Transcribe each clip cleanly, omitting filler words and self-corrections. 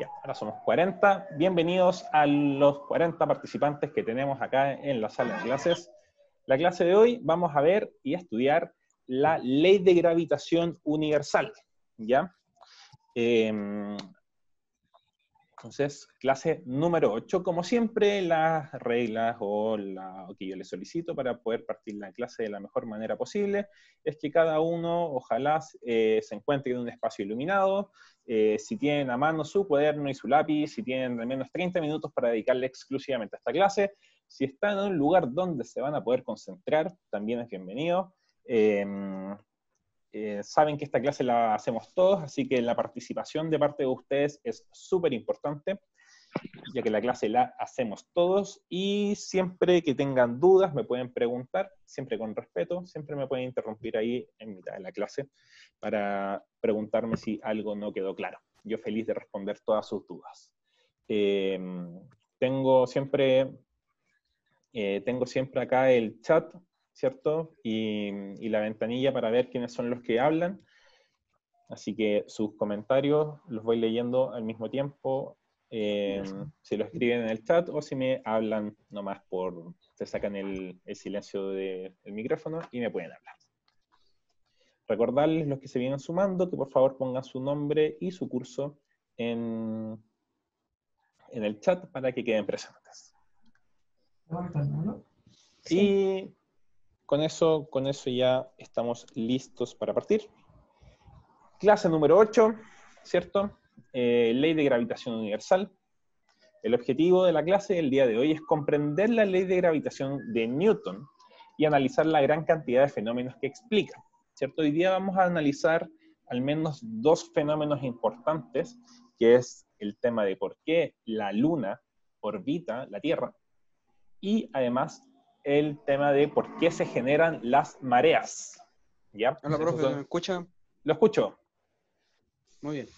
Ya, ahora somos 40. Bienvenidos a los 40 participantes que tenemos acá en la sala de clases. La clase de hoy vamos a ver y a estudiar la ley de gravitación universal, ¿ya? Entonces, clase número 8. Como siempre, las reglas o lo que yo les solicito para poder partir la clase de la mejor manera posible es que cada uno, ojalá, se encuentre en un espacio iluminado. Si tienen a mano su cuaderno y su lápiz, si tienen al menos 30 minutos para dedicarle exclusivamente a esta clase. Si están en un lugar donde se van a poder concentrar, también es bienvenido. Saben que esta clase la hacemos todos, así que la participación de parte de ustedes es súper importante, ya que la clase la hacemos todos, y siempre que tengan dudas me pueden preguntar, siempre con respeto, siempre me pueden interrumpir ahí en mitad de la clase para preguntarme si algo no quedó claro. Yo feliz de responder todas sus dudas. Tengo siempre acá el chat, ¿cierto? Y la ventanilla para ver quiénes son los que hablan. Así que sus comentarios los voy leyendo al mismo tiempo, si lo escriben en el chat o si me hablan nomás se sacan el silencio del micrófono y me pueden hablar. Recordarles los que se vienen sumando que por favor pongan su nombre y su curso en el chat para que queden presentes. Sí. Y con eso ya estamos listos para partir. Clase número 8, ¿cierto? Ley de gravitación universal. El objetivo de la clase del día de hoy es comprender la ley de gravitación de Newton y analizar la gran cantidad de fenómenos que explica, ¿cierto? Hoy día vamos a analizar al menos dos fenómenos importantes, que es el tema de por qué la Luna orbita la Tierra y además el tema de por qué se generan las mareas. ¿Ya? Hola, profe, ¿me escucha? Lo escucho. Muy bien.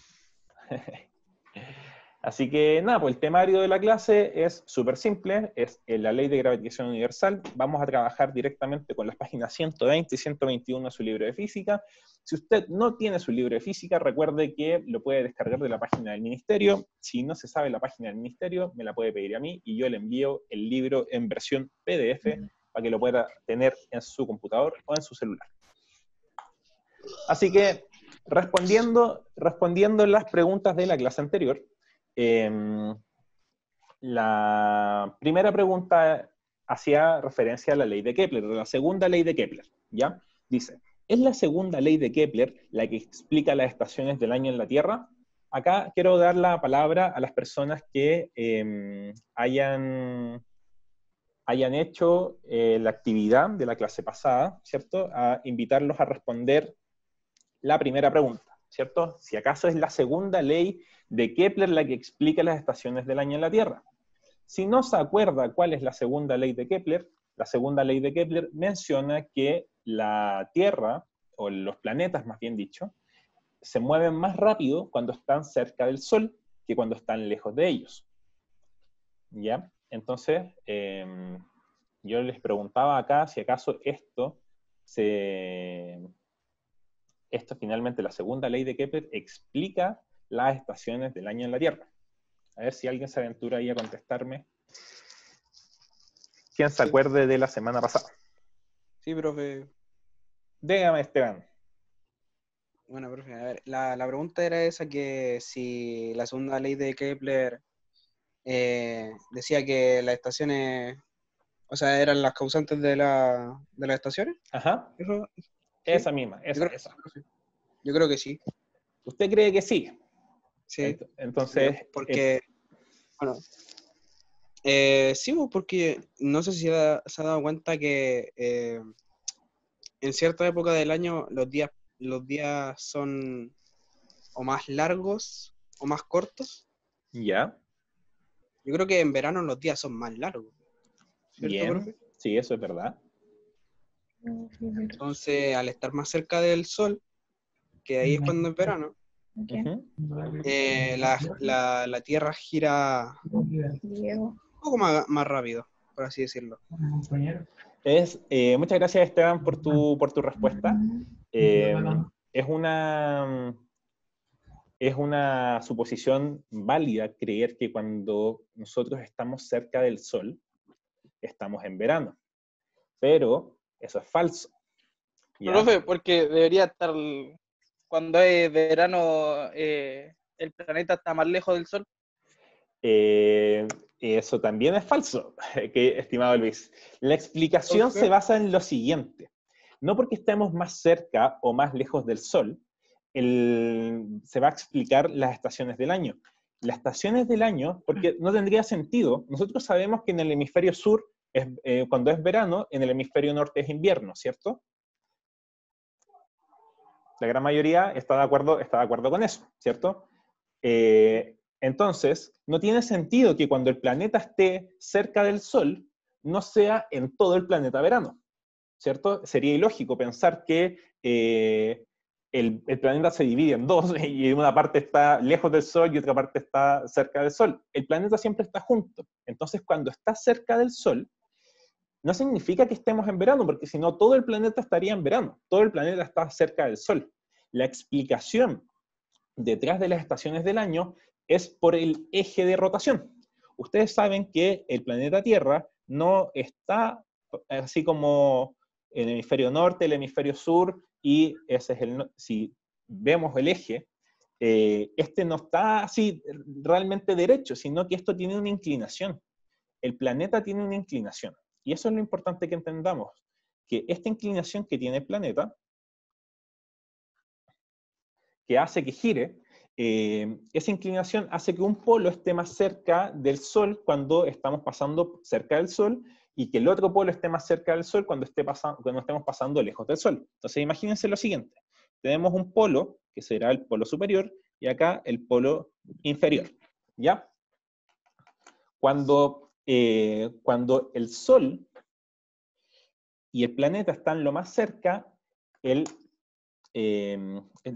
Así que nada, pues el temario de la clase es súper simple, es la ley de gravitación universal. Vamos a trabajar directamente con las páginas 120 y 121 de su libro de física. Si usted no tiene su libro de física, recuerde que lo puede descargar de la página del ministerio. Si no se sabe la página del ministerio, me la puede pedir a mí y yo le envío el libro en versión PDF para que lo pueda tener en su computador o en su celular. Así que, respondiendo las preguntas de la clase anterior, la primera pregunta hacía referencia a la ley de Kepler, la segunda ley de Kepler, ¿ya? Dice, ¿es la segunda ley de Kepler la que explica las estaciones del año en la Tierra? Acá quiero dar la palabra a las personas que hayan hecho la actividad de la clase pasada, ¿cierto? A invitarlos a responder la primera pregunta, ¿cierto? Si acaso es la segunda ley de Kepler la que explica las estaciones del año en la Tierra. Si no se acuerda cuál es la segunda ley de Kepler menciona que la Tierra, o los planetas más bien dicho, se mueven más rápido cuando están cerca del Sol que cuando están lejos de ellos. ¿Ya? Entonces, yo les preguntaba acá si acaso esto finalmente, la segunda ley de Kepler explica las estaciones del año en la Tierra. A ver si alguien se aventura ahí a contestarme. ¿Quién se acuerde de la semana pasada? Sí, profe. Dígame, Esteban. Bueno, profe, a ver, la pregunta era esa, que si la segunda ley de Kepler decía que las estaciones, o sea, eran las causantes de las estaciones. Ajá. ¿Eso? ¿Sí? Esa misma, esa. Yo creo que sí. ¿Usted cree que sí? Sí. Entonces... Porque, bueno, sí, porque no sé si se ha dado cuenta que en cierta época del año los días son o más largos o más cortos. Ya. Yo creo que en verano los días son más largos. ¿Cierto, bien, profe? Sí, eso es verdad. Entonces, al estar más cerca del sol, que ahí es cuando es verano, la Tierra gira un poco más rápido, por así decirlo. Muchas gracias, Esteban, por tu respuesta. Es es una suposición válida creer que cuando nosotros estamos cerca del Sol, estamos en verano. Pero eso es falso. ¿Ya? Profe, porque debería estar, cuando es verano, el planeta está más lejos del Sol. Eso también es falso, estimado Luis. La explicación se basa en lo siguiente. No porque estemos más cerca o más lejos del Sol, se va a explicar las estaciones del año. Las estaciones del año, porque no tendría sentido, nosotros sabemos que en el hemisferio sur, cuando es verano, en el hemisferio norte es invierno, ¿cierto? La gran mayoría está de acuerdo con eso, ¿cierto? Entonces, no tiene sentido que cuando el planeta esté cerca del Sol, no sea en todo el planeta verano, ¿cierto? Sería ilógico pensar que el planeta se divide en dos y una parte está lejos del Sol y otra parte está cerca del Sol. El planeta siempre está junto. Entonces, cuando está cerca del Sol, no significa que estemos en verano, porque si no, todo el planeta estaría en verano. Todo el planeta está cerca del Sol. La explicación detrás de las estaciones del año es por el eje de rotación. Ustedes saben que el planeta Tierra no está así como el hemisferio norte, el hemisferio sur, y ese es si vemos el eje, este no está así realmente derecho, sino que esto tiene una inclinación. El planeta tiene una inclinación. Y eso es lo importante que entendamos, que esta inclinación que tiene el planeta, que hace que gire, esa inclinación hace que un polo esté más cerca del Sol cuando estamos pasando cerca del Sol y que el otro polo esté más cerca del Sol cuando estemos pasando lejos del Sol. Entonces imagínense lo siguiente. Tenemos un polo, que será el polo superior, y acá el polo inferior. ¿Ya? Cuando el Sol y el planeta están lo más cerca, de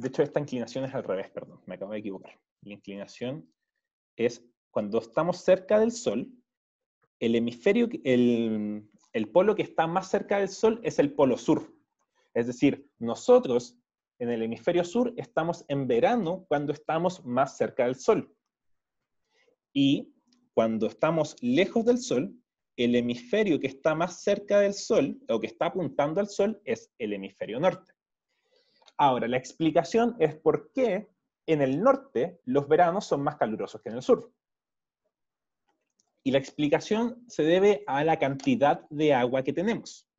hecho esta inclinación es al revés, perdón, me acabo de equivocar. La inclinación es cuando estamos cerca del Sol, el polo que está más cerca del Sol es el polo sur. Es decir, nosotros en el hemisferio sur estamos en verano cuando estamos más cerca del Sol. Y cuando estamos lejos del Sol, el hemisferio que está más cerca del Sol, o que está apuntando al Sol, es el hemisferio norte. Ahora, la explicación es por qué en el norte los veranos son más calurosos que en el sur. Y la explicación se debe a la cantidad de agua que tenemos.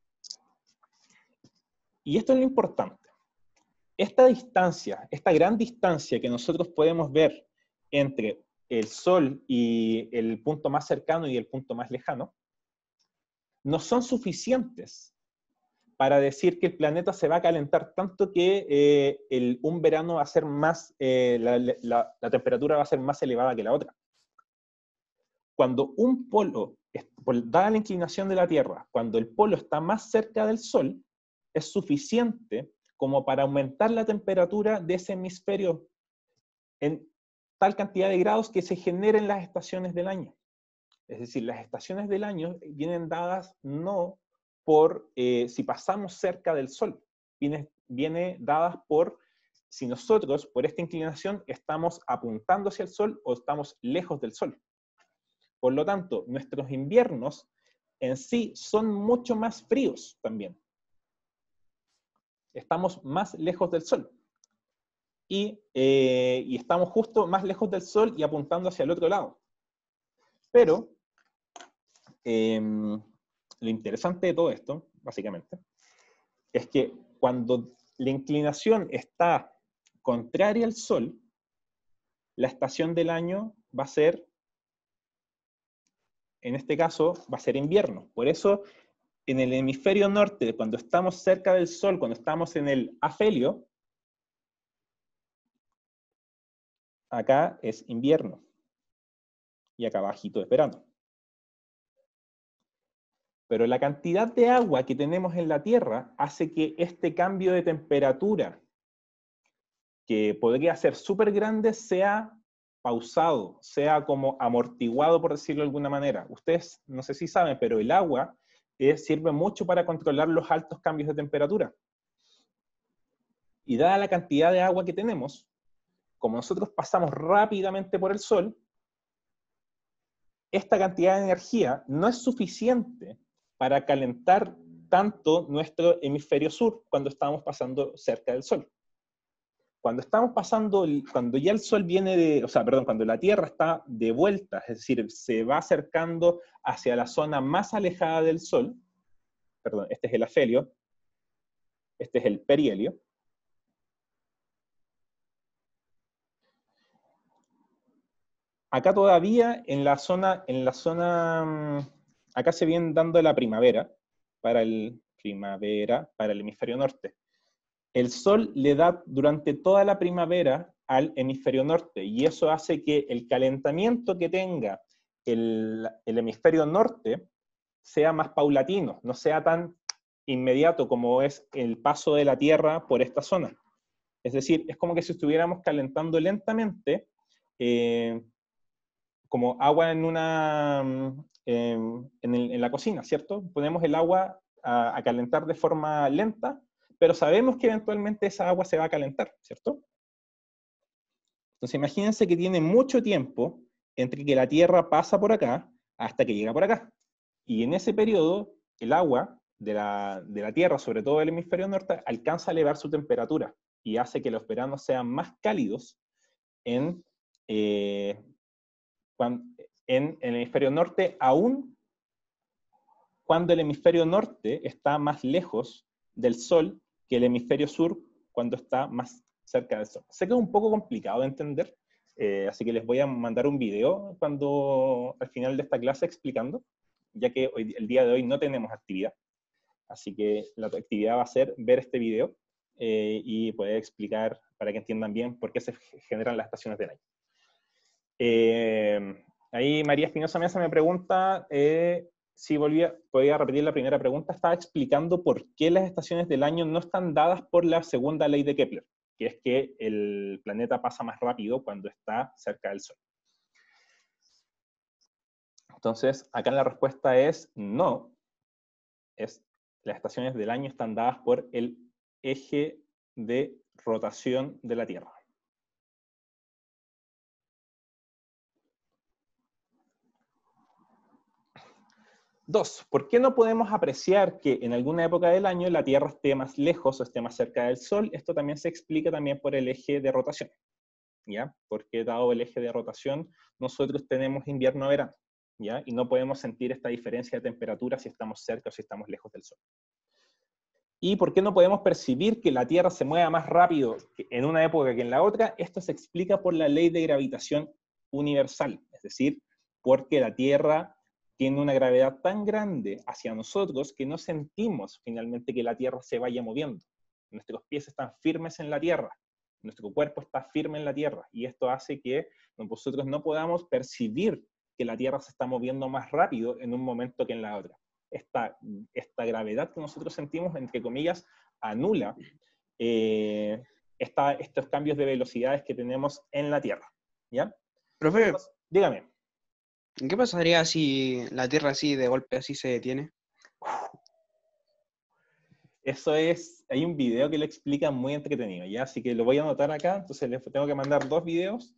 Y esto es lo importante. Esta distancia, esta gran distancia que nosotros podemos ver entre el Sol y el punto más cercano y el punto más lejano, no son suficientes para decir que el planeta se va a calentar tanto que un verano va a ser más, la temperatura va a ser más elevada que la otra. Cuando un polo, dada la inclinación de la Tierra, cuando el polo está más cerca del Sol, es suficiente como para aumentar la temperatura de ese hemisferio en tal cantidad de grados que se generen las estaciones del año. Es decir, las estaciones del año vienen dadas no por si pasamos cerca del Sol, viene dadas por si nosotros, por esta inclinación, estamos apuntando hacia el Sol o estamos lejos del Sol. Por lo tanto, nuestros inviernos en sí son mucho más fríos también. Estamos más lejos del Sol. Y estamos justo más lejos del Sol y apuntando hacia el otro lado. Pero lo interesante de todo esto, básicamente, es que cuando la inclinación está contraria al Sol, la estación del año va a ser, en este caso, va a ser invierno. Por eso, en el hemisferio norte, cuando estamos cerca del Sol, cuando estamos en el afelio, acá es invierno. Y acá abajito es verano. Pero la cantidad de agua que tenemos en la Tierra hace que este cambio de temperatura, que podría ser súper grande, sea pausado, sea como amortiguado, por decirlo de alguna manera. Ustedes, no sé si saben, pero el agua sirve mucho para controlar los altos cambios de temperatura. Y dada la cantidad de agua que tenemos, como nosotros pasamos rápidamente por el Sol, esta cantidad de energía no es suficiente para calentar tanto nuestro hemisferio sur cuando estamos pasando cerca del Sol. Cuando estamos pasando, cuando ya el Sol viene de, o sea, perdón, cuando la Tierra está de vuelta, es decir, se va acercando hacia la zona más alejada del Sol, perdón, este es el afelio, este es el perihelio. Acá todavía en la zona, acá se viene dando la primavera para el hemisferio norte. El Sol le da durante toda la primavera al hemisferio norte, y eso hace que el calentamiento que tenga el hemisferio norte sea más paulatino, no sea tan inmediato como es el paso de la Tierra por esta zona. Es decir, es como que si estuviéramos calentando lentamente, como agua en la cocina, ¿cierto? Ponemos el agua a calentar de forma lenta, pero sabemos que eventualmente esa agua se va a calentar, ¿cierto? Entonces imagínense que tiene mucho tiempo entre que la Tierra pasa por acá hasta que llega por acá. Y en ese periodo, el agua de la Tierra, sobre todo del hemisferio norte, alcanza a elevar su temperatura y hace que los veranos sean más cálidos en el hemisferio norte, aún cuando el hemisferio norte está más lejos del Sol que el hemisferio sur cuando está más cerca del Sol. Sé que es un poco complicado de entender, así que les voy a mandar un video al final de esta clase explicando, ya que el día de hoy no tenemos actividad, así que la actividad va a ser ver este video y poder explicar para que entiendan bien por qué se generan las estaciones del año. Ahí María Espinosa Mesa me pregunta si podía repetir la primera pregunta. Estaba explicando por qué las estaciones del año no están dadas por la segunda ley de Kepler, que es que el planeta pasa más rápido cuando está cerca del Sol. Entonces, acá la respuesta es no. Las estaciones del año están dadas por el eje de rotación de la Tierra. 2. ¿Por qué no podemos apreciar que en alguna época del año la Tierra esté más lejos o esté más cerca del Sol? Esto también se explica también por el eje de rotación, ¿ya? Porque dado el eje de rotación, nosotros tenemos invierno-verano, ¿ya? Y no podemos sentir esta diferencia de temperatura si estamos cerca o si estamos lejos del Sol. ¿Y por qué no podemos percibir que la Tierra se mueva más rápido en una época que en la otra? Esto se explica por la ley de gravitación universal, es decir, porque la Tierra tiene una gravedad tan grande hacia nosotros que no sentimos finalmente que la Tierra se vaya moviendo. Nuestros pies están firmes en la Tierra, nuestro cuerpo está firme en la Tierra, y esto hace que nosotros no podamos percibir que la Tierra se está moviendo más rápido en un momento que en la otra. Esta gravedad que nosotros sentimos, entre comillas, anula estos cambios de velocidades que tenemos en la Tierra, ¿ya? Profe, Entonces, dígame. ¿qué pasaría si la Tierra así de golpe así se detiene? Hay un video que lo explica muy entretenido, ¿ya? Así que lo voy a anotar acá, entonces les tengo que mandar 2 videos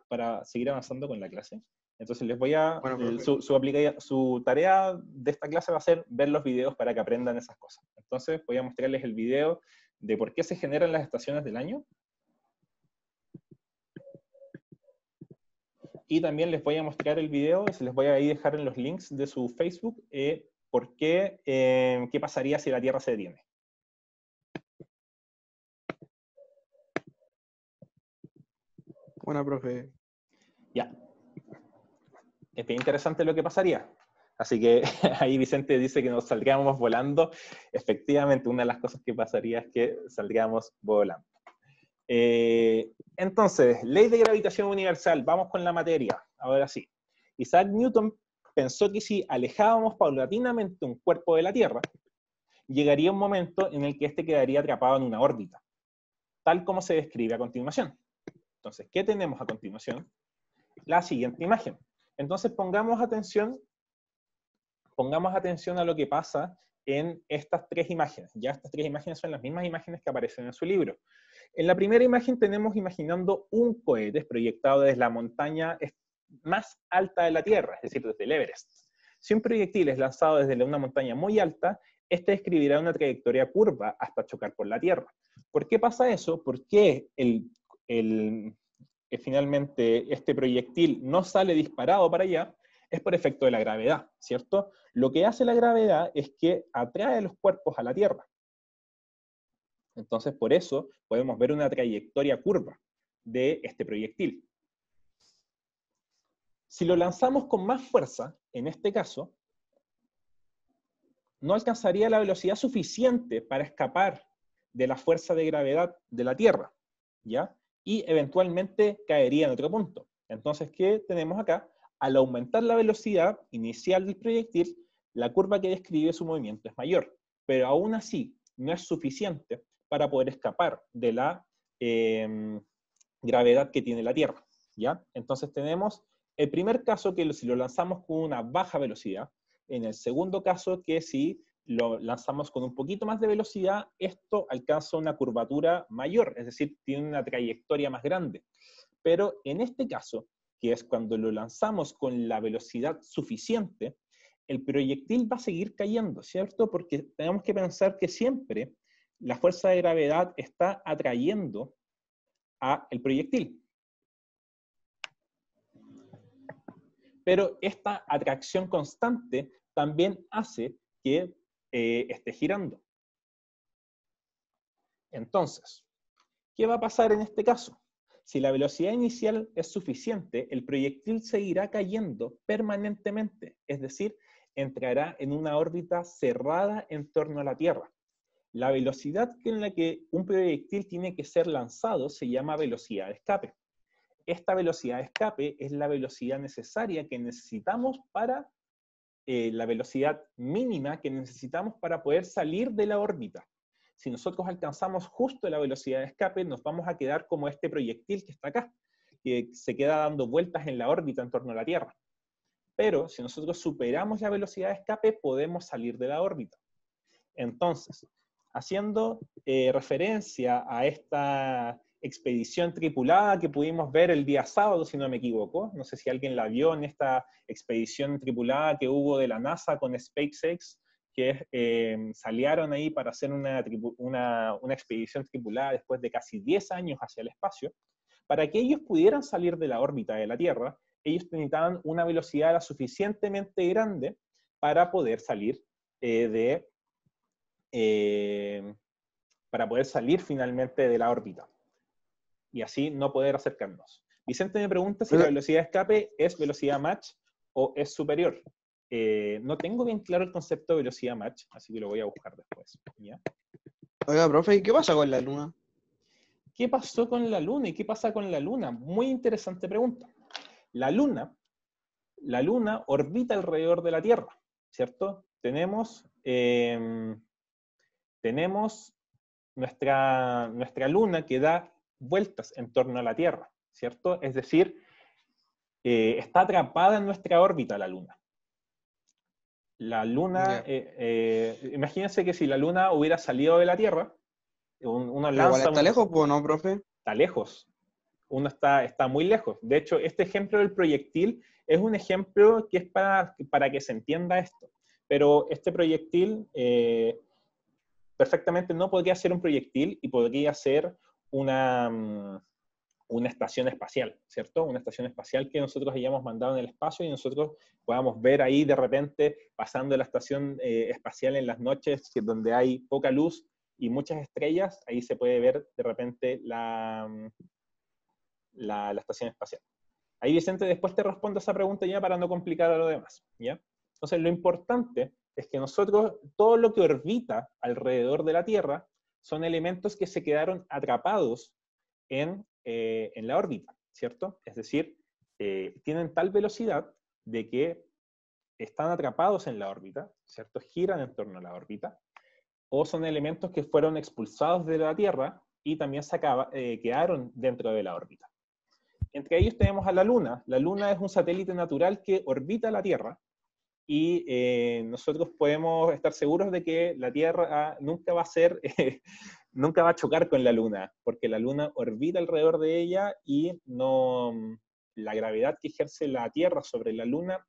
para seguir avanzando con la clase. Entonces les voy a... Bueno, su tarea de esta clase va a ser ver los videos para que aprendan esas cosas. Entonces voy a mostrarles el video de por qué se generan las estaciones del año. Y también les voy a mostrar el video, se les voy a dejar en los links de su Facebook, qué pasaría si la Tierra se detiene. Bueno, profe. Ya. Es bien interesante lo que pasaría. Así que ahí Vicente dice que nos saldríamos volando. Efectivamente, una de las cosas que pasaría es que saldríamos volando. Entonces, ley de gravitación universal. Vamos con la materia. Ahora sí. Isaac Newton pensó que si alejábamos paulatinamente un cuerpo de la Tierra, llegaría un momento en el que éste quedaría atrapado en una órbita, tal como se describe a continuación. Entonces, ¿qué tenemos a continuación? La siguiente imagen. Entonces, pongamos atención a lo que pasa en estas tres imágenes. Ya estas tres imágenes son las mismas imágenes que aparecen en su libro. En la primera imagen tenemos imaginando un cohete proyectado desde la montaña más alta de la Tierra, es decir, desde el Everest. Si un proyectil es lanzado desde una montaña muy alta, este describirá una trayectoria curva hasta chocar por la Tierra. ¿Por qué pasa eso? ¿Por qué finalmente este proyectil no sale disparado para allá? Es por efecto de la gravedad, ¿cierto? Lo que hace la gravedad es que atrae los cuerpos a la Tierra. Entonces, por eso podemos ver una trayectoria curva de este proyectil. Si lo lanzamos con más fuerza, en este caso, no alcanzaría la velocidad suficiente para escapar de la fuerza de gravedad de la Tierra, ¿ya? Y eventualmente caería en otro punto. Entonces, ¿qué tenemos acá? Al aumentar la velocidad inicial del proyectil, la curva que describe su movimiento es mayor, pero aún así no es suficiente para poder escapar de la gravedad que tiene la Tierra, ¿ya? Entonces tenemos el primer caso que si lo lanzamos con una baja velocidad, en el segundo caso que si lo lanzamos con un poquito más de velocidad, esto alcanza una curvatura mayor, es decir, tiene una trayectoria más grande. Pero en este caso, que es cuando lo lanzamos con la velocidad suficiente, el proyectil va a seguir cayendo, ¿cierto? Porque tenemos que pensar que siempre la fuerza de gravedad está atrayendo al proyectil. Pero esta atracción constante también hace que esté girando. Entonces, ¿qué va a pasar en este caso? Si la velocidad inicial es suficiente, el proyectil seguirá cayendo permanentemente, es decir, entrará en una órbita cerrada en torno a la Tierra. La velocidad en la que un proyectil tiene que ser lanzado se llama velocidad de escape. Esta velocidad de escape es la velocidad necesaria que necesitamos para la velocidad mínima que necesitamos para poder salir de la órbita. Si nosotros alcanzamos justo la velocidad de escape, nos vamos a quedar como este proyectil que está acá, que se queda dando vueltas en la órbita en torno a la Tierra. Pero si nosotros superamos la velocidad de escape, podemos salir de la órbita. Entonces, haciendo referencia a esta expedición tripulada que pudimos ver el día sábado, si no me equivoco. No sé si alguien la vio en esta expedición tripulada que hubo de la NASA con SpaceX, que salieron ahí para hacer una expedición tripulada después de casi 10 años hacia el espacio. Para que ellos pudieran salir de la órbita de la Tierra, ellos necesitaban una velocidad lo suficientemente grande para poder salir finalmente de la órbita. Y así no poder acercarnos. Vicente me pregunta si la velocidad de escape es velocidad Mach o es superior. No tengo bien claro el concepto de velocidad Mach, así que lo voy a buscar después. ¿Ya? Oiga, profe, ¿y qué pasa con la Luna? ¿Qué pasó con la Luna y qué pasa con la Luna? Muy interesante pregunta. La Luna orbita alrededor de la Tierra, ¿cierto? Tenemos nuestra Luna que da vueltas en torno a la Tierra, ¿cierto? Es decir, está atrapada en nuestra órbita la Luna. La Luna, imagínense que si la Luna hubiera salido de la Tierra, uno lanza... Igual está lejos, pues, ¿no, profe? Está lejos. Uno está muy lejos. De hecho, este ejemplo del proyectil es un ejemplo que es para que se entienda esto. Pero este proyectil perfectamente no podría ser un proyectil y podría ser una estación espacial, ¿cierto? Una estación espacial que nosotros hayamos mandado en el espacio y nosotros podamos ver ahí de repente pasando la estación espacial en las noches donde hay poca luz y muchas estrellas, ahí se puede ver de repente la estación espacial. Ahí Vicente después te responde esa pregunta ya para no complicar a lo demás, ¿ya? Entonces lo importante es que nosotros, todo lo que orbita alrededor de la Tierra son elementos que se quedaron atrapados en la órbita, ¿cierto? Es decir, tienen tal velocidad de que están atrapados en la órbita, ¿cierto? Giran en torno a la órbita, o son elementos que fueron expulsados de la Tierra y también quedaron dentro de la órbita. Entre ellos tenemos a la Luna. La Luna es un satélite natural que orbita la Tierra y nosotros podemos estar seguros de que la Tierra nunca va a ser, nunca va a chocar con la Luna, porque la Luna orbita alrededor de ella y no, la gravedad que ejerce la Tierra sobre la Luna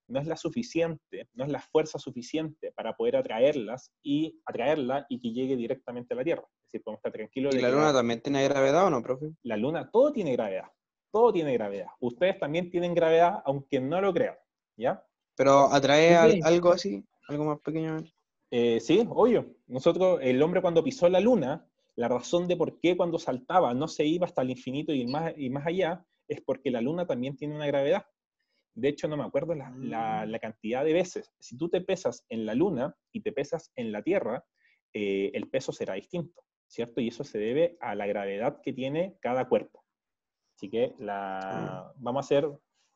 no es la suficiente, no es la fuerza suficiente para poder atraerla y que llegue directamente a la Tierra. Es decir, podemos estar tranquilos ¿Y de la que luna también tiene gravedad o no, profe? la Luna, todo tiene gravedad, todo tiene gravedad. Ustedes también tienen gravedad, aunque no lo crean, ¿ya? Pero atrae Ok. algo así, algo más pequeño. Sí, obvio. Nosotros, el hombre cuando pisó la Luna, la razón de por qué cuando saltaba no se iba hasta el infinito y más allá, es porque la Luna también tiene una gravedad. De hecho, no me acuerdo la cantidad de veces. Si tú te pesas en la Luna y te pesas en la Tierra, el peso será distinto, ¿cierto? Y eso se debe a la gravedad que tiene cada cuerpo. Así que vamos a hacer,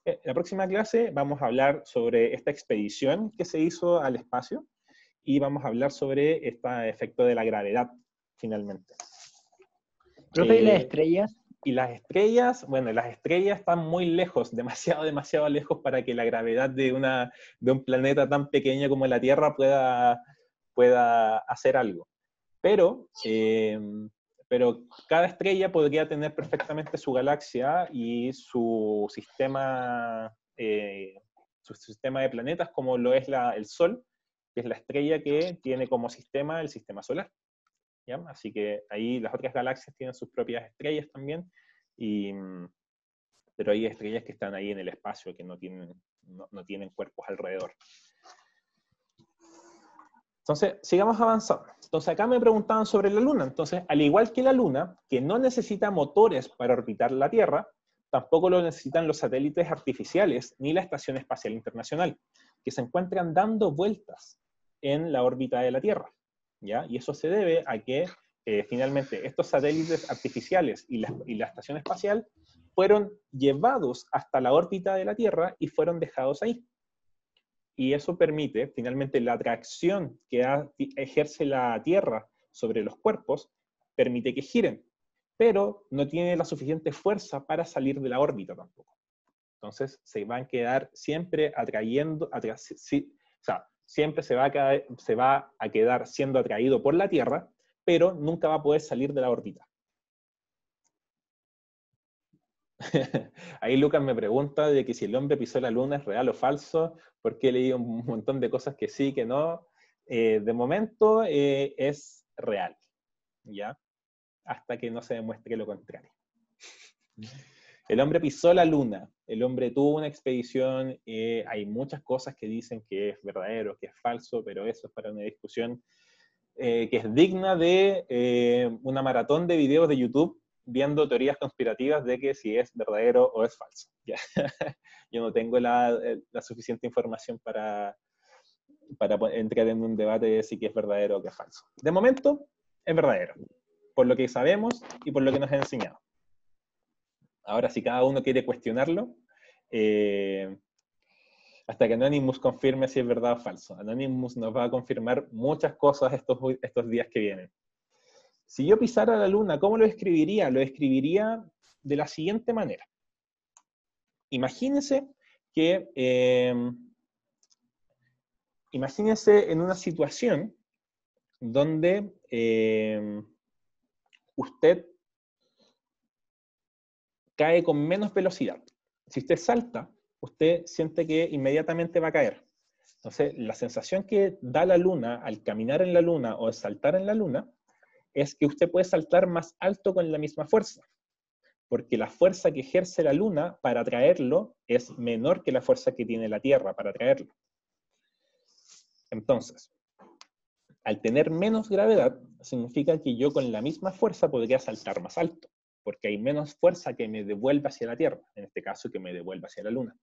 en la próxima clase vamos a hablar sobre esta expedición que se hizo al espacio y vamos a hablar sobre este efecto de la gravedad, finalmente. Profe, ¿y las estrellas? Y las estrellas, bueno, las estrellas están muy lejos, demasiado, demasiado lejos para que la gravedad de un planeta tan pequeño como la Tierra pueda hacer algo. Pero cada estrella podría tener perfectamente su galaxia y su sistema de planetas, como lo es el Sol, que es la estrella que tiene como sistema el sistema solar. ¿Ya? Así que ahí las otras galaxias tienen sus propias estrellas también, pero hay estrellas que están ahí en el espacio, que no tienen cuerpos alrededor. Entonces, sigamos avanzando. Entonces, acá me preguntaban sobre la Luna. Entonces, al igual que la Luna, que no necesita motores para orbitar la Tierra, tampoco lo necesitan los satélites artificiales ni la Estación Espacial Internacional, que se encuentran dando vueltas en la órbita de la Tierra, ¿ya? Y eso se debe a que, finalmente, estos satélites artificiales y la Estación Espacial fueron llevados hasta la órbita de la Tierra y fueron dejados ahí. Y eso permite, finalmente, la atracción que ejerce la Tierra sobre los cuerpos, permite que giren, pero no tiene la suficiente fuerza para salir de la órbita tampoco. Entonces, se van a quedar siempre atrayendo, siempre se va a quedar siendo atraído por la Tierra, pero nunca va a poder salir de la órbita. Ahí Lucas me pregunta de que si el hombre pisó la luna es real o falso, porque he leído un montón de cosas que sí, que no. De momento es real, ¿ya? Hasta que no se demuestre lo contrario. El hombre pisó la luna, el hombre tuvo una expedición, hay muchas cosas que dicen que es verdadero, que es falso, pero eso es para una discusión que es digna de una maratón de videos de YouTube viendo teorías conspirativas de que si es verdadero o es falso. ¿Ya? Yo no tengo la suficiente información para entrar en un debate de si es verdadero o que es falso. De momento, es verdadero, por lo que sabemos y por lo que nos han enseñado. Ahora, si cada uno quiere cuestionarlo, hasta que Anonymous confirme si es verdad o falso. Anonymous nos va a confirmar muchas cosas estos días que vienen. Si yo pisara la luna, ¿cómo lo escribiría? Lo escribiría de la siguiente manera. Imagínense en una situación donde usted cae con menos velocidad. Si usted salta, usted siente que inmediatamente va a caer. Entonces, la sensación que da la luna al caminar en la luna o saltar en la luna es que usted puede saltar más alto con la misma fuerza, porque la fuerza que ejerce la luna para atraerlo es menor que la fuerza que tiene la Tierra para atraerlo. Entonces, al tener menos gravedad, significa que yo con la misma fuerza podría saltar más alto, porque hay menos fuerza que me devuelva hacia la Tierra, en este caso que me devuelva hacia la luna.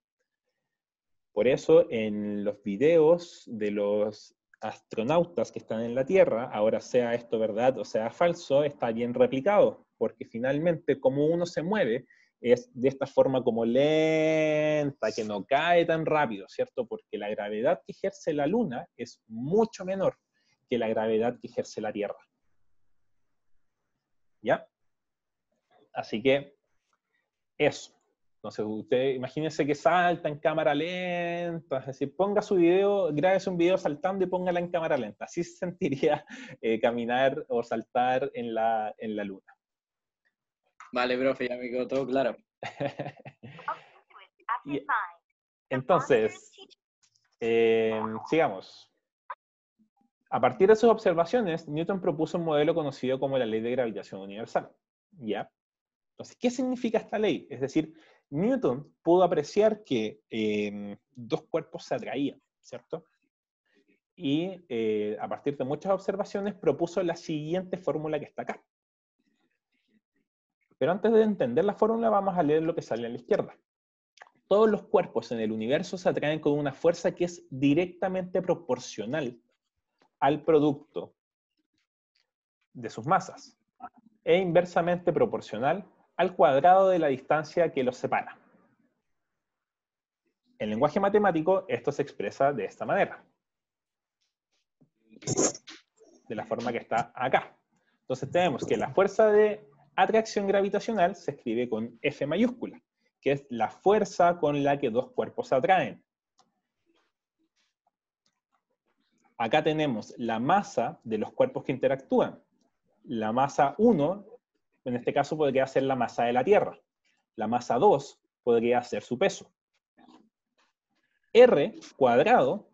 Por eso, en los videos de los astronautas que están en la Tierra, ahora sea esto verdad o sea falso, está bien replicado, porque finalmente como uno se mueve es de esta forma como lenta, que no cae tan rápido, ¿cierto? Porque la gravedad que ejerce la Luna es mucho menor que la gravedad que ejerce la Tierra. ¿Ya? Así que eso. Entonces, usted imagínese que salta en cámara lenta, es decir, ponga su video, grábese un video saltando y póngala en cámara lenta. Así se sentiría caminar o saltar en la luna. Vale, profe, ya me quedó todo claro. Y, entonces, sigamos. A partir de sus observaciones, Newton propuso un modelo conocido como la ley de gravitación universal. ¿Ya? Entonces, ¿qué significa esta ley? Es decir, Newton pudo apreciar que dos cuerpos se atraían, ¿cierto? Y a partir de muchas observaciones propuso la siguiente fórmula que está acá. Pero antes de entender la fórmula, vamos a leer lo que sale a la izquierda. Todos los cuerpos en el universo se atraen con una fuerza que es directamente proporcional al producto de sus masas e inversamente proporcional al cuadrado de la distancia que los separa. En lenguaje matemático, esto se expresa de esta manera. De la forma que está acá. Entonces tenemos que la fuerza de atracción gravitacional se escribe con F mayúscula, que es la fuerza con la que dos cuerpos se atraen. Acá tenemos la masa de los cuerpos que interactúan. La masa 1, en este caso, podría ser la masa de la Tierra. La masa 2 podría ser su peso. R cuadrado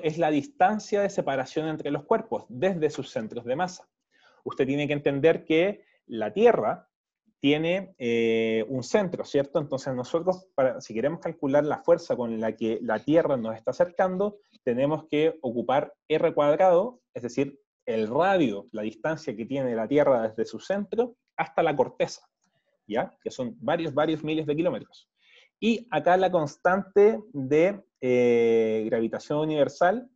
es la distancia de separación entre los cuerpos desde sus centros de masa. Usted tiene que entender que la Tierra tiene un centro, ¿cierto? Entonces nosotros, si queremos calcular la fuerza con la que la Tierra nos está acercando, tenemos que ocupar R cuadrado, es decir, el radio, la distancia que tiene la Tierra desde su centro hasta la corteza, ¿ya? Que son varios miles de kilómetros. Y acá la constante de gravitación universal,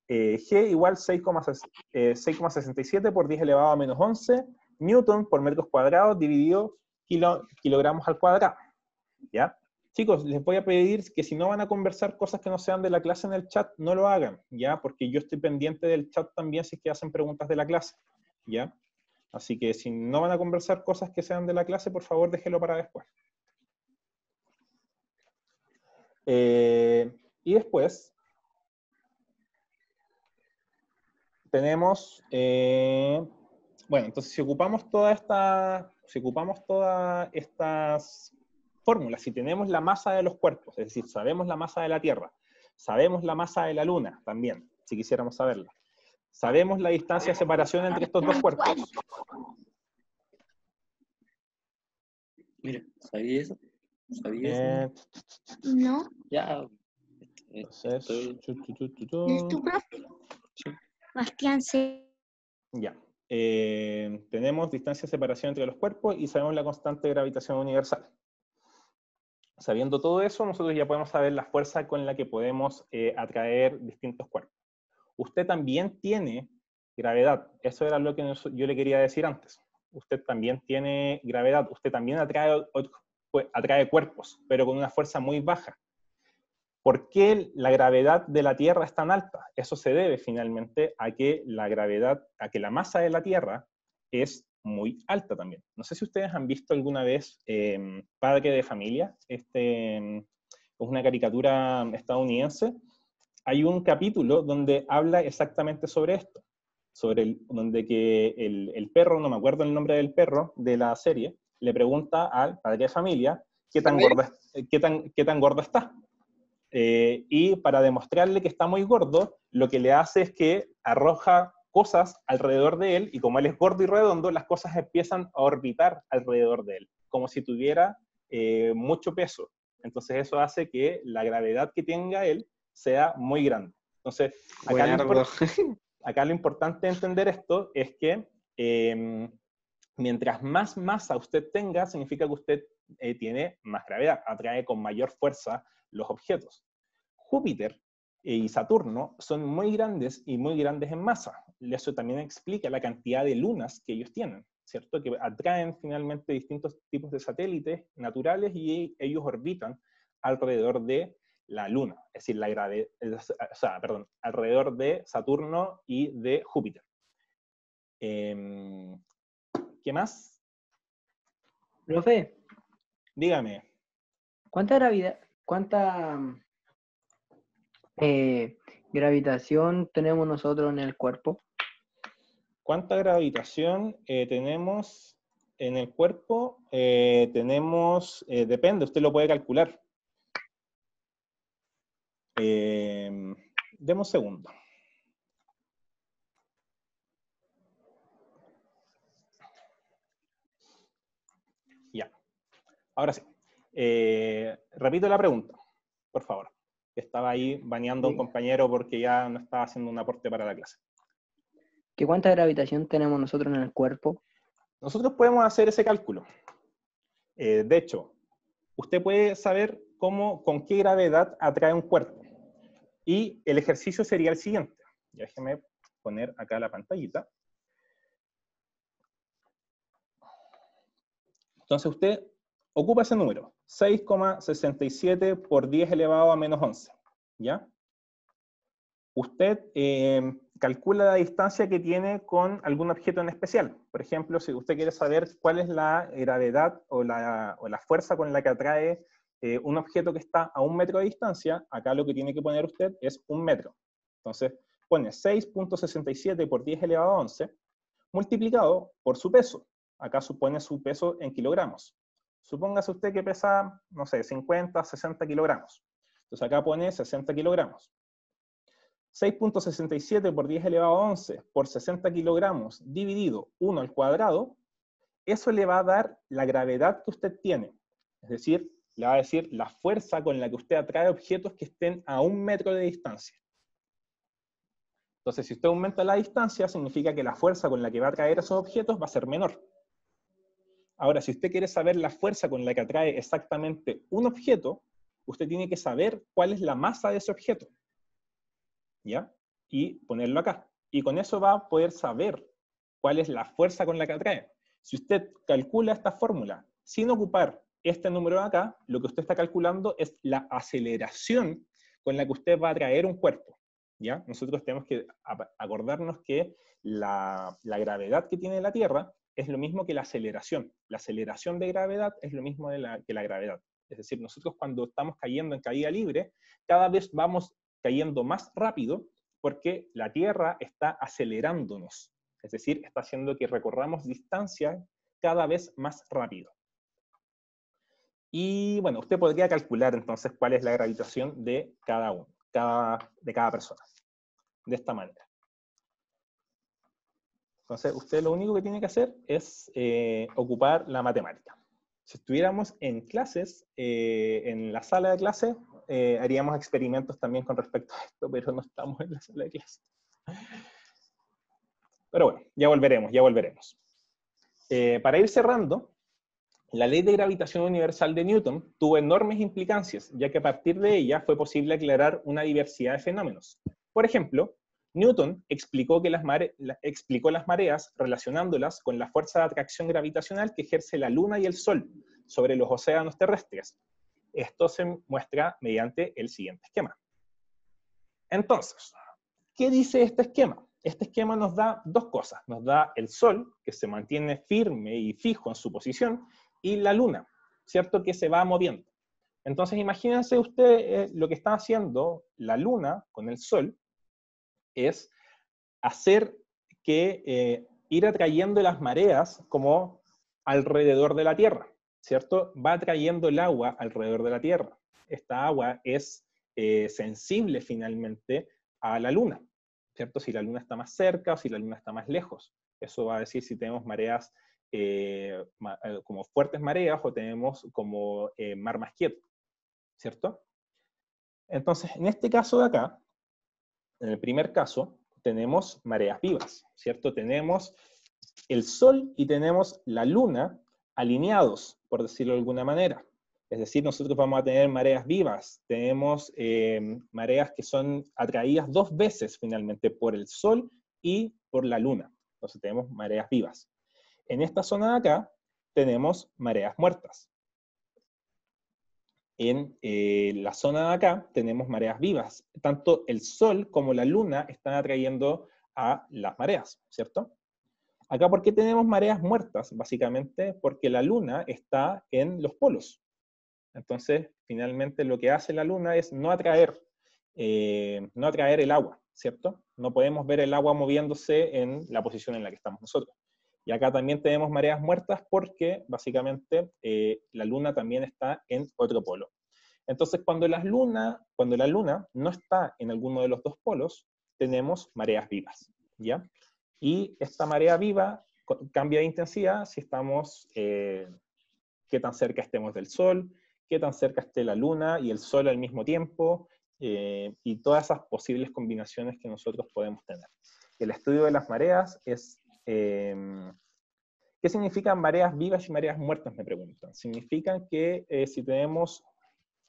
G igual 6,67 por 10 elevado a menos 11 Newton por metros cuadrados dividido kilogramos al cuadrado. ¿Ya? Chicos, les voy a pedir que si no van a conversar cosas que no sean de la clase en el chat, no lo hagan, ¿ya? Porque yo estoy pendiente del chat también si es que hacen preguntas de la clase, ¿ya? Así que si no van a conversar cosas que sean de la clase, por favor déjelo para después. Y después tenemos, bueno, entonces si ocupamos todas estas fórmulas, si tenemos la masa de los cuerpos, es decir, sabemos la masa de la Tierra, sabemos la masa de la Luna también, si quisiéramos saberla, sabemos la distancia de separación entre estos dos cuerpos. Mira, ¿sabía eso? ¿Sabía eso? No. Ya. Entonces, ¿Es tu profe? Sí. Bastián C. Ya. Tenemos distancia de separación entre los cuerpos y sabemos la constante de gravitación universal. Sabiendo todo eso, nosotros ya podemos saber la fuerza con la que podemos atraer distintos cuerpos. Usted también tiene gravedad. Eso era lo que yo le quería decir antes. Usted también tiene gravedad. Usted también atrae cuerpos, pero con una fuerza muy baja. ¿Por qué la gravedad de la Tierra es tan alta? Eso se debe finalmente a que la masa de la Tierra es muy alta también. No sé si ustedes han visto alguna vez Padre de Familia, es una caricatura estadounidense. Hay un capítulo donde habla exactamente sobre esto, donde que el perro, no me acuerdo el nombre del perro de la serie, le pregunta al padre de familia qué tan gordo está. Y para demostrarle que está muy gordo, lo que le hace es que arroja cosas alrededor de él, y como él es gordo y redondo, las cosas empiezan a orbitar alrededor de él, como si tuviera mucho peso. Entonces eso hace que la gravedad que tenga él sea muy grande. Entonces, acá lo importante de entender esto es que mientras más masa usted tenga, significa que usted tiene más gravedad, atrae con mayor fuerza los objetos. Júpiter y Saturno son muy grandes y muy grandes en masa. Eso también explica la cantidad de lunas que ellos tienen, ¿cierto? Que atraen finalmente distintos tipos de satélites naturales y ellos orbitan alrededor de la Luna, es decir, alrededor de Saturno y de Júpiter. ¿Qué más? Profe, Dígame. ¿cuánta gravitación tenemos nosotros en el cuerpo? ¿Cuánta gravitación tenemos en el cuerpo? Depende, usted lo puede calcular. Deme un segundo. Ya. Ahora sí. Repito la pregunta, por favor. Estaba ahí baneando a un compañero porque ya no estaba haciendo un aporte para la clase. ¿Qué cuánta gravitación tenemos nosotros en el cuerpo? Nosotros podemos hacer ese cálculo. De hecho, usted puede saber con qué gravedad atrae un cuerpo. Y el ejercicio sería el siguiente. Ya déjeme poner acá la pantallita. Entonces usted ocupa ese número, 6,67 por 10 elevado a menos 11. ¿Ya? Usted calcula la distancia que tiene con algún objeto en especial. Por ejemplo, si usted quiere saber cuál es la gravedad o la fuerza con la que atrae un objeto que está a 1 metro de distancia, acá lo que tiene que poner usted es 1 metro. Entonces, pone 6,67 por 10 elevado a 11, multiplicado por su peso. Acá supone su peso en kilogramos. Supóngase usted que pesa, no sé, 50, 60 kilogramos. Entonces acá pone 60 kilogramos. 6,67 por 10 elevado a 11 por 60 kilogramos dividido 1 al cuadrado, eso le va a dar la gravedad que usted tiene. Es decir, le va a decir la fuerza con la que usted atrae objetos que estén a 1 metro de distancia. Entonces, si usted aumenta la distancia, significa que la fuerza con la que va a atraer esos objetos va a ser menor. Ahora, si usted quiere saber la fuerza con la que atrae exactamente un objeto, usted tiene que saber cuál es la masa de ese objeto. ¿Ya? Y ponerlo acá. Y con eso va a poder saber cuál es la fuerza con la que atrae. Si usted calcula esta fórmula sin ocupar este número de acá, lo que usted está calculando es la aceleración con la que usted va a atraer un cuerpo. ¿Ya? Nosotros tenemos que acordarnos que la gravedad que tiene la Tierra es lo mismo que la aceleración. La aceleración de gravedad es lo mismo que la gravedad. Es decir, nosotros cuando estamos cayendo en caída libre, cada vez vamos cayendo más rápido porque la Tierra está acelerándonos. Es decir, está haciendo que recorramos distancias cada vez más rápido. Y bueno, usted podría calcular entonces cuál es la gravitación de cada uno, de cada persona. De esta manera. Entonces, usted lo único que tiene que hacer es ocupar la matemática. Si estuviéramos en clases, en la sala de clases, haríamos experimentos también con respecto a esto, pero no estamos en la sala de clases. Pero bueno, ya volveremos, ya volveremos. Para ir cerrando, la ley de gravitación universal de Newton tuvo enormes implicancias, ya que a partir de ella fue posible aclarar una diversidad de fenómenos. Por ejemplo, Newton explicó las mareas relacionándolas con la fuerza de atracción gravitacional que ejerce la Luna y el Sol sobre los océanos terrestres. Esto se muestra mediante el siguiente esquema. Entonces, ¿qué dice este esquema? Este esquema nos da dos cosas. Nos da el Sol, que se mantiene firme y fijo en su posición, y la Luna, ¿cierto?, que se va moviendo. Entonces, imagínense usted lo que está haciendo la Luna con el Sol, es hacer que ir atrayendo las mareas como alrededor de la Tierra, ¿cierto? Va atrayendo el agua alrededor de la Tierra. Esta agua es sensible finalmente a la Luna, ¿cierto? Si la Luna está más cerca o si la Luna está más lejos. Eso va a decir si tenemos mareas como fuertes mareas o tenemos como mar más quieto, ¿cierto? Entonces, en este caso de acá, en el primer caso, tenemos mareas vivas, ¿cierto? Tenemos el Sol y tenemos la Luna alineados, por decirlo de alguna manera. Es decir, nosotros vamos a tener mareas vivas, tenemos mareas que son atraídas dos veces finalmente por el Sol y por la Luna. Entonces tenemos mareas vivas. En esta zona de acá tenemos mareas muertas. En la zona de acá tenemos mareas vivas. Tanto el Sol como la Luna están atrayendo a las mareas, ¿cierto? Acá, ¿por qué tenemos mareas muertas? Básicamente porque la luna está en los polos. Entonces, finalmente lo que hace la luna es no atraer el agua, ¿cierto? No podemos ver el agua moviéndose en la posición en la que estamos nosotros. Y acá también tenemos mareas muertas porque, básicamente, la luna también está en otro polo. Entonces, cuando la luna no está en alguno de los dos polos, tenemos mareas vivas, ¿ya? Y esta marea viva cambia de intensidad si estamos, qué tan cerca estemos del Sol, qué tan cerca esté la Luna y el Sol al mismo tiempo, y todas esas posibles combinaciones que nosotros podemos tener. El estudio de las mareas es... ¿qué significan mareas vivas y mareas muertas? Me preguntan. Significan que si tenemos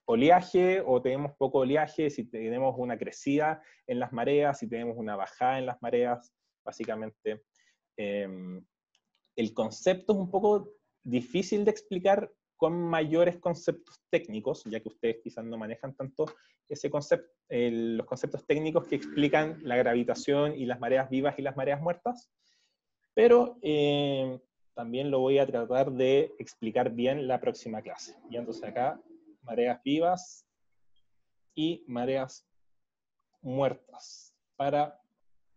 oleaje o tenemos poco oleaje, si tenemos una crecida en las mareas, si tenemos una bajada en las mareas, básicamente. El concepto es un poco difícil de explicar con mayores conceptos técnicos, ya que ustedes quizás no manejan tanto los conceptos técnicos que explican la gravitación y las mareas vivas y las mareas muertas, pero también lo voy a tratar de explicar bien la próxima clase. Y entonces acá, mareas vivas y mareas muertas.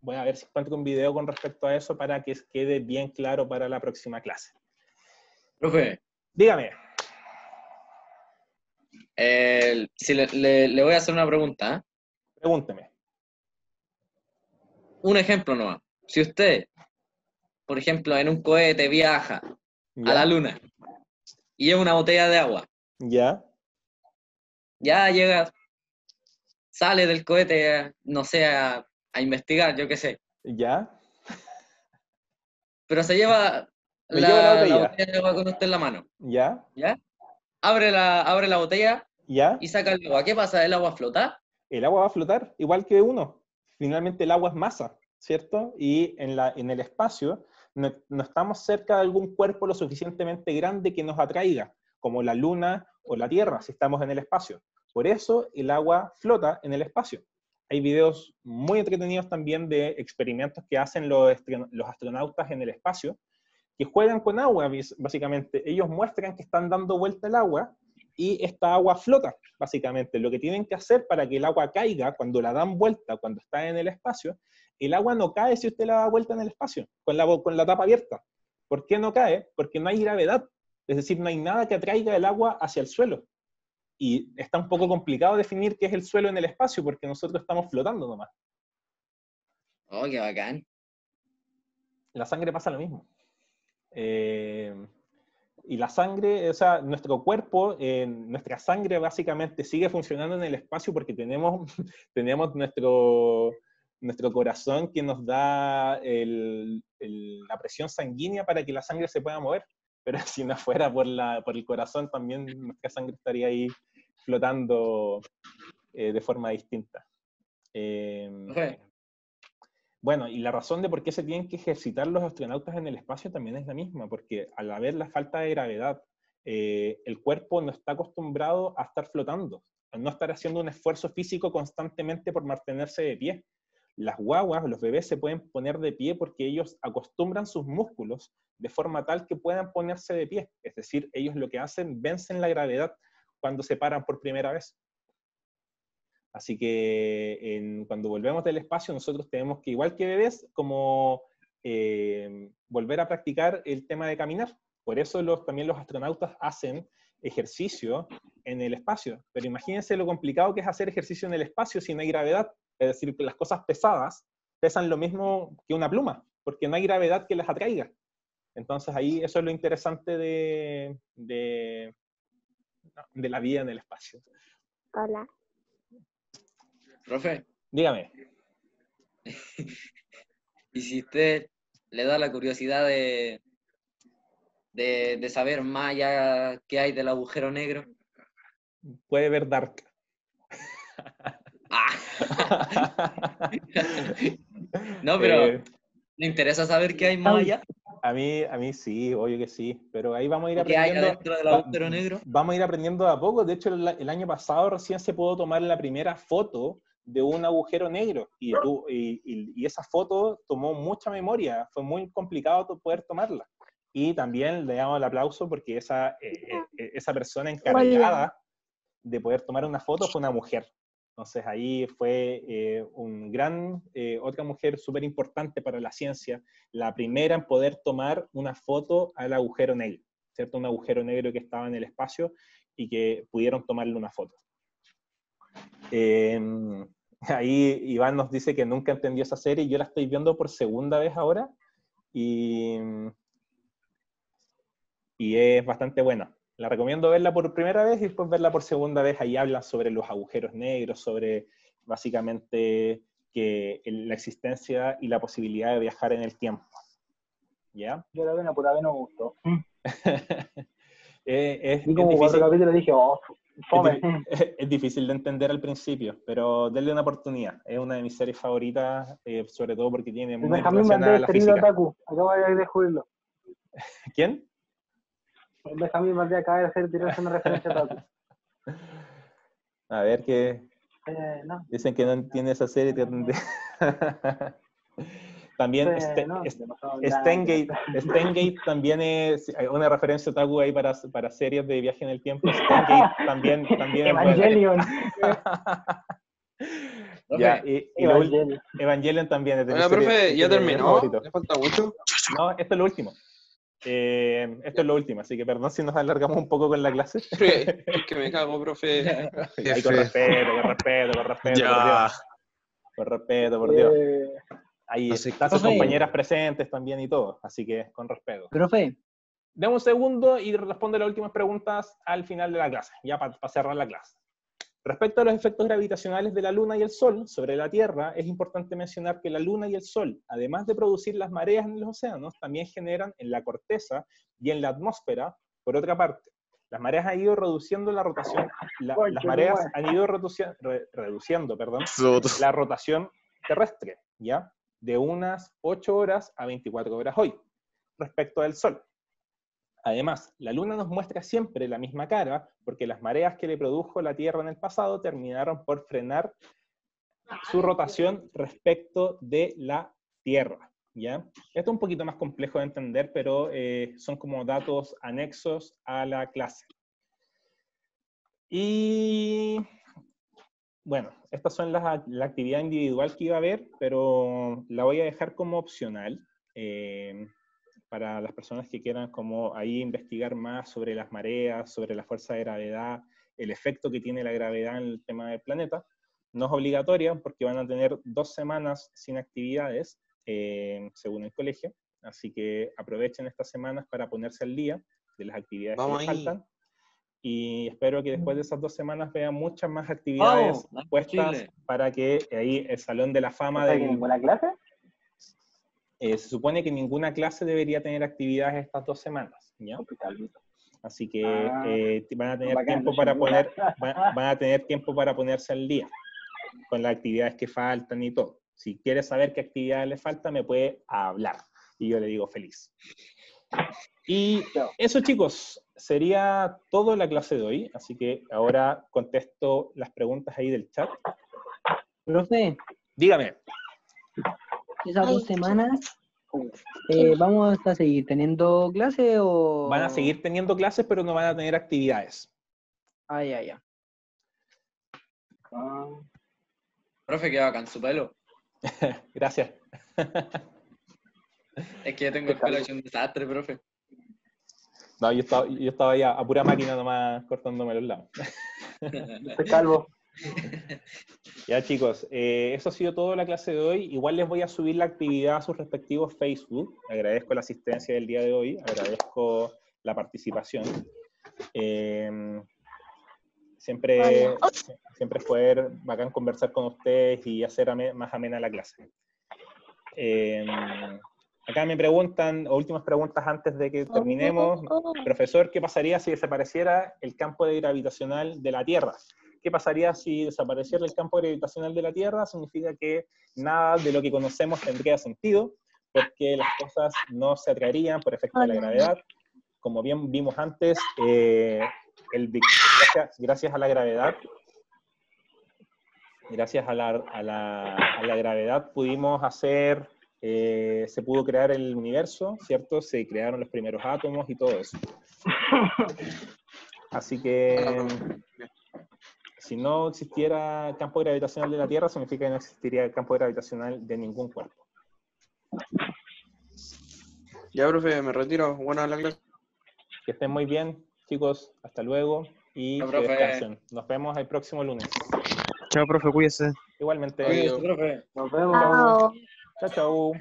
Voy a ver si encuentro un video con respecto a eso para que quede bien claro para la próxima clase. Profe, Dígame. si le voy a hacer una pregunta, ¿eh? Pregúnteme. Un ejemplo nomás. Si usted, por ejemplo, en un cohete viaja ¿Ya? a la luna y lleva una botella de agua, ¿Ya? ya llega, sale del cohete, no sé, a investigar, yo qué sé, ¿Ya? pero se lleva Me llevo la la botella. botella de agua con usted en la mano, ¿Ya? ¿ya? Abre la botella ¿Ya? y saca el agua. ¿Qué pasa? ¿El agua flota? El agua va a flotar, igual que uno. Finalmente el agua es masa, ¿cierto? Y en el espacio no estamos cerca de algún cuerpo lo suficientemente grande que nos atraiga, como la Luna o la Tierra, si estamos en el espacio. Por eso el agua flota en el espacio. Hay videos muy entretenidos también de experimentos que hacen los astronautas en el espacio, que juegan con agua, básicamente. Ellos muestran que están dando vuelta el agua y esta agua flota, básicamente. Lo que tienen que hacer para que el agua caiga cuando la dan vuelta, cuando está en el espacio, el agua no cae si usted la da vuelta en el espacio, con la tapa abierta. ¿Por qué no cae? Porque no hay gravedad. Es decir, no hay nada que atraiga el agua hacia el suelo. Y está un poco complicado definir qué es el suelo en el espacio, porque nosotros estamos flotando nomás. Oh, qué bacán. La sangre pasa lo mismo. Y la sangre, o sea, nuestro cuerpo, nuestra sangre básicamente sigue funcionando en el espacio porque tenemos nuestro corazón que nos da la presión sanguínea para que la sangre se pueda mover. Pero si no fuera por el corazón, también nuestra sangre estaría ahí flotando de forma distinta. Okay. Bueno, y la razón de por qué se tienen que ejercitar los astronautas en el espacio también es la misma, porque al haber la falta de gravedad, el cuerpo no está acostumbrado a estar flotando, a no estar haciendo un esfuerzo físico constantemente por mantenerse de pie. Las guaguas, los bebés se pueden poner de pie porque ellos acostumbran sus músculos de forma tal que puedan ponerse de pie. Es decir, ellos lo que hacen, vencen la gravedad cuando se paran por primera vez. Así que cuando volvemos del espacio, nosotros tenemos que, igual que bebés, como volver a practicar el tema de caminar. Por eso también los astronautas hacen ejercicio en el espacio. Pero imagínense lo complicado que es hacer ejercicio en el espacio si no hay gravedad. Es decir, que las cosas pesadas pesan lo mismo que una pluma, porque no hay gravedad que las atraiga. Entonces ahí eso es lo interesante de la vida en el espacio. Hola. Profe, Dígame. ¿y si usted le da la curiosidad de saber más allá qué hay del agujero negro? Puede ver Dark. No, pero ¿le interesa saber qué hay más allá? A mí sí, obvio que sí, pero ahí vamos a ir ¿O qué hay aprendiendo. adentro del agujero negro? Vamos a ir aprendiendo de a poco. De hecho, el año pasado recién se pudo tomar la primera foto de un agujero negro. Y esa foto tomó mucha memoria, fue muy complicado poder tomarla. Y también le damos el aplauso porque esa persona encargada de poder tomar una foto fue una mujer. Entonces ahí fue otra mujer súper importante para la ciencia, la primera en poder tomar una foto al agujero negro, ¿cierto? Un agujero negro que estaba en el espacio y que pudieron tomarle una foto. Ahí Iván nos dice que nunca entendió esa serie, yo la estoy viendo por segunda vez ahora y es bastante buena. La recomiendo verla por primera vez y después verla por segunda vez. Ahí hablan sobre los agujeros negros, sobre básicamente la existencia y la posibilidad de viajar en el tiempo. ¿Ya? Yo la vi por ahí, no me gustó. Es como 4 capítulos y dije, fome. Es difícil de entender al principio, pero denle una oportunidad. Es una de mis series favoritas, sobre todo porque tiene muy relacionada a la física. Otaku. Acabo de descubrirlo. ¿Quién? Benjamín Valdés acaba de hacer tirarse una referencia a Otaku. A ver qué. No. Dicen que no entiende esa serie. También Steingate también es una referencia a Otaku ahí para series de viaje en el tiempo. Steingate también Evangelion. Ya, Evangelion también es de Oiga, profe, ¿ya terminó? ¿Le falta mucho? No, esto es lo último. Esto es lo último, así que perdón si nos alargamos un poco con la clase. Es que me cago, profe. Ahí, con respeto, Ya. Por respeto, por Dios. Ahí están sus compañeras presentes también y todo, así que con respeto. Profe. Deme un segundo y responde las últimas preguntas al final de la clase, ya para cerrar la clase. Respecto a los efectos gravitacionales de la Luna y el Sol sobre la Tierra, es importante mencionar que la Luna y el Sol, además de producir las mareas en los océanos, también generan en la corteza y en la atmósfera, por otra parte. Las mareas han ido reduciendo la rotación, las mareas han ido reduciendo la rotación terrestre, ¿ya? De unas 8 horas a 24 horas hoy, respecto al Sol. Además, la Luna nos muestra siempre la misma cara, porque las mareas que le produjo la Tierra en el pasado terminaron por frenar su rotación respecto de la Tierra, ¿ya? Esto es un poquito más complejo de entender, pero son como datos anexos a la clase. Y bueno, estas son la actividad individual que iba a haber, pero la voy a dejar como opcional. Para las personas que quieran como ahí investigar más sobre las mareas, sobre la fuerza de gravedad, el efecto que tiene la gravedad en el tema del planeta. No es obligatoria porque van a tener 2 semanas sin actividades, según el colegio, así que aprovechen estas semanas para ponerse al día de las actividades que les faltan. Y espero que después de esas 2 semanas vean muchas más actividades puestas para que ahí el Salón de la Fama del... ¿Ninguna clase? Se supone que ninguna clase debería tener actividades estas 2 semanas, ¿ya? Así que van a tener tiempo para ponerse al día con las actividades que faltan y todo. Si quieres saber qué actividades le faltan, me puede hablar y yo le digo feliz. Y eso, chicos, sería todo la clase de hoy, así que ahora contesto las preguntas ahí del chat. Profe. Dígame. Esas 2 semanas, ¿vamos a seguir teniendo clases o...? Van a seguir teniendo clases, pero no van a tener actividades. Ya. Profe, qué bacán su pelo. Gracias. Es que yo tengo el pelo hecho un desastre, profe. No, yo estaba ahí a pura máquina nomás cortándome los lados. Estoy calvo. Ya, chicos, eso ha sido todo la clase de hoy. Igual les voy a subir la actividad a sus respectivos Facebook. Agradezco la asistencia del día de hoy, agradezco la participación. Siempre es poder bacán conversar con ustedes y hacer más amena la clase. Acá me preguntan, últimas preguntas antes de que terminemos. Profesor, ¿qué pasaría si desapareciera el campo gravitacional de la Tierra? ¿Qué pasaría si desapareciera el campo gravitacional de la Tierra? Significa que nada de lo que conocemos tendría sentido, porque las cosas no se atraerían por efecto de la gravedad. Como bien vimos antes, gracias a la gravedad, gracias a la gravedad pudimos hacer, se pudo crear el universo, ¿cierto? Se crearon los primeros átomos y todo eso. Así que si no existiera campo gravitacional de la Tierra, significa que no existiría campo gravitacional de ningún cuerpo. Ya, profe, me retiro. Buena la clase. Que estén muy bien, chicos. Hasta luego y Chao, que profe. descansen. Nos vemos el próximo lunes. Chao, profe, cuídese. Igualmente. Cuídese, profe. Nos vemos. Chao. Chao, chao.